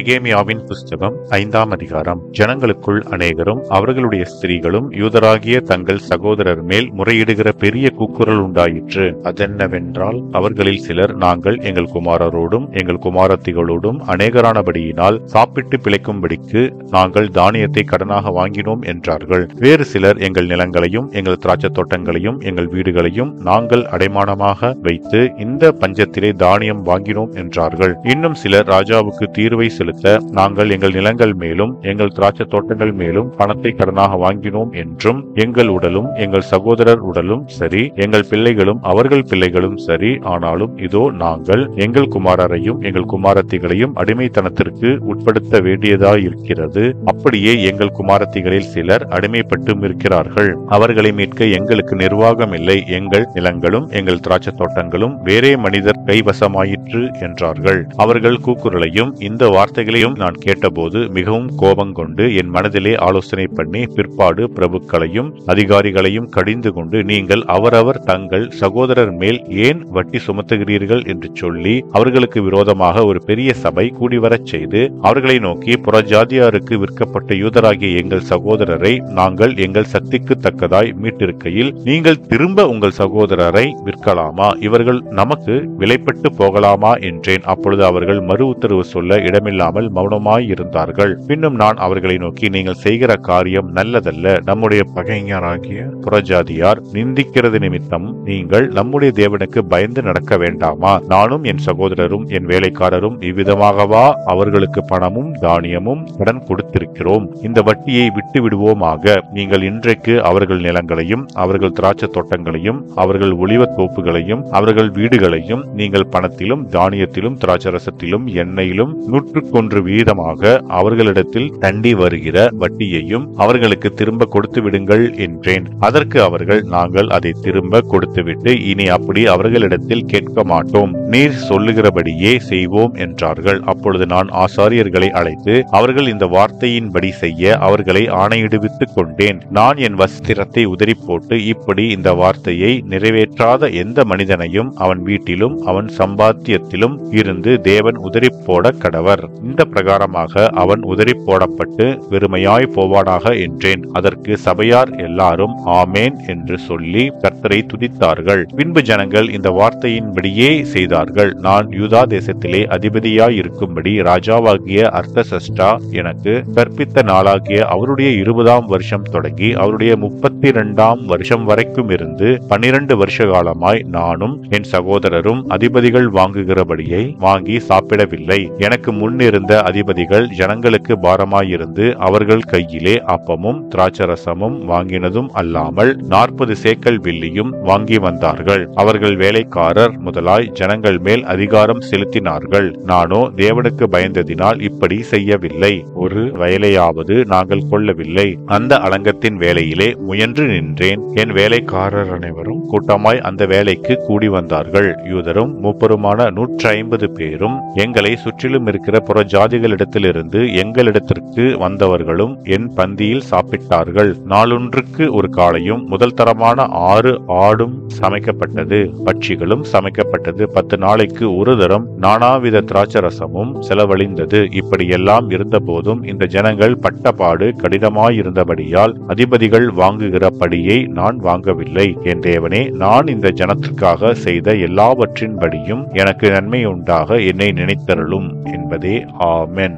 நெகேமியாவின் புஸ்தகம் 5ஆம் அதிகாரம். ஜனங்களுக்குள் அநேகரும் அவர்களுடைய ஸ்திரீகளும் யூதராகிய தங்கள் சகோதரர் மேல் முறையிடுகிற பெரிய கூக்குரல் உண்டாயிற்று. அதென்னவென்றால், அவர்களில் சிலர், நாங்கள் எங்கள் குமாரரோடும் எங்கள் குமாரத்திகளோடும் அநேகரானபடியினால் சாப்பிட்டு பிழைக்கும்படிக்கு நாங்கள் தானியத்தை கடனாக வாங்கினோம் என்றார்கள். வேறு சிலர், எங்கள் நிலங்களையும் எங்கள் திராட்சை தோட்டங்களையும் எங்கள் வீடுகளையும் நாங்கள் அடைமானமாக வைத்து இந்த பஞ்சத்திலே தானியம் வாங்கினோம் என்றார்கள். இன்னும் சிலர், ராஜாவுக்கு தீர்வை செலுத்த நாங்கள் எங்கள் நிலங்கள் மேலும் எங்கள் திராட்சை தோட்டங்கள் மேலும் பணத்தை கடனாக வாங்கினோம் என்றும், எங்கள் உடலும் எங்கள் சகோதரர் உடலும் சரி, எங்கள் பிள்ளைகளும் அவர்கள் பிள்ளைகளும் சரி, ஆனாலும் இதோ நாங்கள் எங்கள் குமாரரையும் எங்கள் குமாரத்திகளையும் அடிமைத்தனத்திற்கு உட்படுத்த வேண்டியதாயிருக்கிறது. அப்படியே எங்கள் குமாரத்திகளில் சிலர் அடிமைப்பட்டும் இருக்கிறார்கள். அவர்களை மீட்க எங்களுக்கு நிர்வாகம் இல்லை. எங்கள் நிலங்களும் எங்கள் திராட்சை தோட்டங்களும் வேறே மனிதர் கைவசமாயிற்று என்றார்கள். அவர்கள் கூக்குரலையும் இந்த வார்த்தைகளையும் நான் கேட்டபோது மிகவும் கோபங்கொண்டு என் மனதிலே ஆலோசனை பண்ணி பிற்பாடு பிரபுக்களையும் அதிகாரிகளையும் கடிந்து கொண்டு, நீங்கள் அவரவர் தங்கள் சகோதரர் மேல் ஏன் வட்டி சுமத்துகிறீர்கள் என்று சொல்லி அவர்களுக்கு விரோதமாக ஒரு பெரிய சபை கூடிவரச் செய்து அவர்களை நோக்கி, புறஜாதியாருக்கு விற்கப்பட்ட யூதராகிய எங்கள் சகோதரரை நாங்கள் எங்கள் சக்திக்கு தக்கதாய் மீட்டிருக்கையில் நீங்கள் திரும்ப உங்கள் சகோதரரை விற்கலாமா? இவர்கள் நமக்கு விலைப்பட்டு போகலாமா என்றேன். அப்பொழுது அவர்கள் மறு உத்தரவு சொல்ல இடமில்லாமல் மௌனமாயிருந்தார்கள். பின்னும் நான் அவர்களை நோக்கி, நீங்கள் செய்கிற காரியம் நல்லதல்ல. நம்முடைய பகைஞராகிய புறஜாதியார் நிந்திக்கிறது நிமித்தம் நீங்கள் நம்முடைய தேவனுக்கு பயந்து நடக்க வேண்டாமா? நானும் என் சகோதரரும் என் வேலைக்காரரும் இவ்விதமாகவா அவர்களுக்கு பணமும் தானியமும் கடன் கொடுத்திருக்கிறோம்? இந்த வட்டியை விட்டு விடுவோமாக. நீங்கள் இன்றைக்கு அவர்கள் நிலங்களையும் அவர்கள் திராட்சை தோட்டங்களையும் அவர்கள் ஒலிவத் தோப்புகளையும் அவர்கள் வீடுகளையும் நீங்கள் பணத்திலும் தானியத்திலும் திராட்சரசத்திலும் எண்ணெயிலும் 101 வீதமாக அவர்களிடத்தில் தண்டி வருகிற வட்டியையும் அவர்களுக்கு திரும்ப கொடுத்து விடுங்கள் என்றேன். அதற்கு அவர்கள், நாங்கள் அதை திரும்ப கொடுத்துவிட்டு இனி அப்படி அவர்களிடத்தில் கேட்க மாட்டோம். நீர் சொல்லுகிறபடியே செய்வோம் என்றார்கள். அப்பொழுது நான் ஆசாரியர்களை அழைத்து அவர்கள் இந்த வார்த்தையின்படி செய்ய அவர்களை ஆணையிடுவித்துக் கொண்டேன். நான் என் வஸ்திரத்தை உதறி போட்டு, இப்படி இந்த வார்த்தையை நிறைவேற்றாத எந்த மனிதனையும் அவன் வீட்டிலும் அவன் சம்பாத்தியத்திலும் இருந்து தேவன் உதறி போட கடவர். இந்த பிரகாரமாக அவன் உதறி போடப்பட்டு வெறுமையாய் போவானாக என்றேன். அதற்கு சபையார் எல்லாரும் ஆமேன் என்று சொல்லி கர்த்தரை துதித்தார்கள். பின்பு ஜனங்கள் இந்த வார்த்தையின்படியே செய்தார்கள். நான் யூதா தேசத்திலே அதிபதியாய் இருக்கும்படி ராஜாவாகிய அர்தசஷ்டா எனக்கு கற்பித்த நாளாகிய அவருடைய 20ஆம் வருஷம் தொடங்கி அவருடைய 32ஆம் வருஷம் வரைக்கும் இருந்து 12 வருஷ காலமாய் நானும் என் சகோதரரும் அதிபதிகள் வாங்குகிறபடியை வாங்கி சாப்பிடவில்லை. எனக்கு முன்னிருந்த அதிபதிகள் ஜனங்களுக்கு பாரமாயிருந்து அவர்கள் கையிலே அப்பமும் திராட்சரசமும் வாங்கினதும் அல்லாமல் 40 சேக்கல் வெள்ளியும் வாங்கி வந்தார்கள். அவர்கள் வேலைக்காரர் முதலாய் ஜனங்கள் மேல் அதிகாரம் செலுத்தினார்கள். நானோ தேவனுக்கு பயந்ததினால் இப்படி செய்யவில்லை. ஒரு வயலையாவது நாங்கள் கொள்ளவில்லை. அந்த அலங்கத்தின் வேலையிலே முயன்று நின்றேன். என் வேலைக்காரர் அனைவரும் கூட்டமாய் அந்த வேலைக்கு கூடி வந்தார்கள். யூதரும் மூப்பருமான 150 பேரும் எங்களை சுற்றிலும் இருக்கிற புறஜாதிகளிடத்திலிருந்து எங்களிடத்திற்கு வந்தவர்களும் என் பந்தியில் சாப்பிட்டார்கள். நாளொன்றுக்கு ஒரு காளையும் முதல் தரமான 6 ஆடும் சமைக்கப்பட்டது. பட்சிகளும் சமைக்கப்பட்டது. 10 நாளைக்கு ஒரு தரம் நானாவித திராட்சரசமும் செலவழிந்தது. இப்படியெல்லாம் இருந்த போதும் இந்த ஜனங்கள் பட்டபாடு கடினமாயிருந்தபடியால் அதிபதிகள் வாங்குகிற படியை நான் வாங்கவில்லை. என் தேவனே, நான் இந்த ஜனத்திற்காக செய்த எல்லாவற்றின்படியும் எனக்கு நன்மை உண்டாக என்னை நினைத்தருளும் என்பதே. ஆமென்.